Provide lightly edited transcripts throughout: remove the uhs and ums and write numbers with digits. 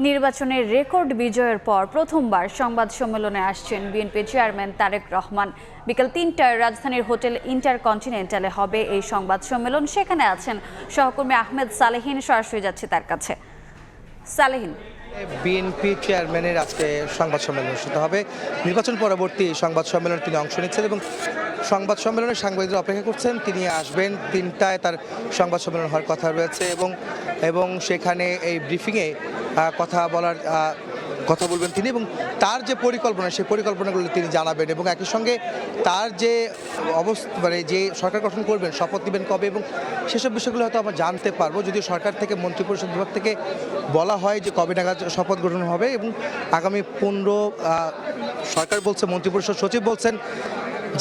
নির্বাচনের রেকর্ড বিজয়ের পর প্রথমবার সংবাদ সম্মেলনে আসছেন বিএনপি চেয়ারম্যান তারেক রহমান। বিকেল ৩টায় রাজধানীর হোটেল ইন্টারকন্টিনেন্টালে হবে এই সংবাদ সম্মেলন। সেখানে আছেন সহকর্মী আহমেদ সালেহিন। সরাসরি যাচ্ছে তার কাছে। সালেহিন, বিএনপি চেয়ারম্যানের আজকে সংবাদ সম্মেলন অনুষ্ঠিত হবে। নির্বাচন পরবর্তী সংবাদ সম্মেলনে তিনি অংশ নিচ্ছেন এবং সংবাদ সম্মেলনে সাংবাদিকরা অপেক্ষা করছেন। তিনি আসবেন ৩টায়, তার সংবাদ সম্মেলন হওয়ার কথা রয়েছে এবং সেখানে এই ব্রিফিংয়ে কথা বলবেন তিনি এবং তার যে পরিকল্পনা, সেই পরিকল্পনাগুলো তিনি জানাবেন এবং একই সঙ্গে তার যে মানে যে সরকার গঠন করবেন, শপথ নেবেন কবে এবং সেসব বিষয়গুলো হয়তো আমরা জানতে পারবো। যদিও সরকার থেকে মন্ত্রিপরিষদ বিভাগ থেকে বলা হয় যে কবে নাগাদ শপথ গ্রহণ হবে এবং আগামী 15 সরকার বলছে, মন্ত্রিপরিষদ সচিব বলছেন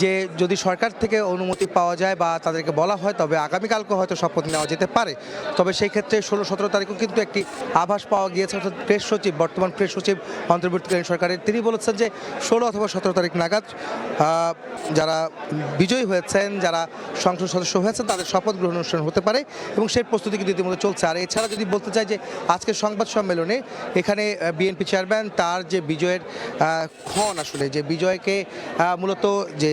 যে যদি সরকার থেকে অনুমতি পাওয়া যায় বা তাদেরকে বলা হয় তবে আগামীকালকে হয়তো শপথ নেওয়া যেতে পারে। তবে সেই ক্ষেত্রে 16-17 তারিখও কিন্তু একটি আভাস পাওয়া গিয়েছে। অর্থাৎ প্রেস সচিব, বর্তমান প্রেস সচিব অন্তর্বর্তীকালীন সরকারের, তিনি বলেছেন যে 16 অথবা 17 তারিখ নাগাদ যারা বিজয়ী হয়েছেন, যারা সংসদ সদস্য হয়েছেন, তাদের শপথ গ্রহণ অনুষ্ঠান হতে পারে এবং সেই প্রস্তুতি কিন্তু ইতিমধ্যে চলছে। আর এছাড়া যদি বলতে চাই যে আজকের সংবাদ সম্মেলনে এখানে বিএনপি চেয়ারম্যান তার যে বিজয়ের ক্ষণ, আসলে যে বিজয়কে মূলত যে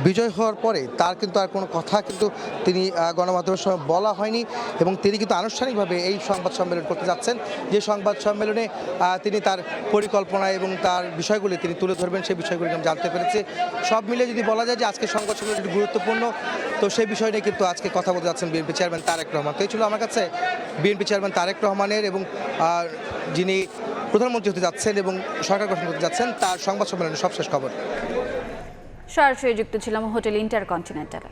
বিজয় হওয়ার পরে তার কিন্তু আর কোনো কথা কিন্তু তিনি গণমাধ্যমের সঙ্গে বলা হয়নি এবং তিনি কিন্তু আনুষ্ঠানিকভাবে এই সংবাদ সম্মেলন করতে যাচ্ছেন। যে সংবাদ সম্মেলনে তিনি তার পরিকল্পনা এবং তার বিষয়গুলি তিনি তুলে ধরবেন, সেই বিষয়গুলি আমি জানতে পেরেছি। সব মিলে যদি বলা যায় যে আজকে সংবাদ সম্মেলন একটি গুরুত্বপূর্ণ, তো সেই বিষয় নিয়ে কিন্তু আজকে কথা বলতে যাচ্ছেন বিএনপি চেয়ারম্যান তারেক রহমান। তো এই ছিল আমার কাছে বিএনপি চেয়ারম্যান তারেক রহমানের এবং যিনি প্রধানমন্ত্রী হতে যাচ্ছেন এবং সরকার গঠন করতে যাচ্ছেন তার সংবাদ সম্মেলনের সবশেষ খবর। সরাসরি যুক্ত ছিলাম হোটেল ইন্টারকন্টিনেন্টালে।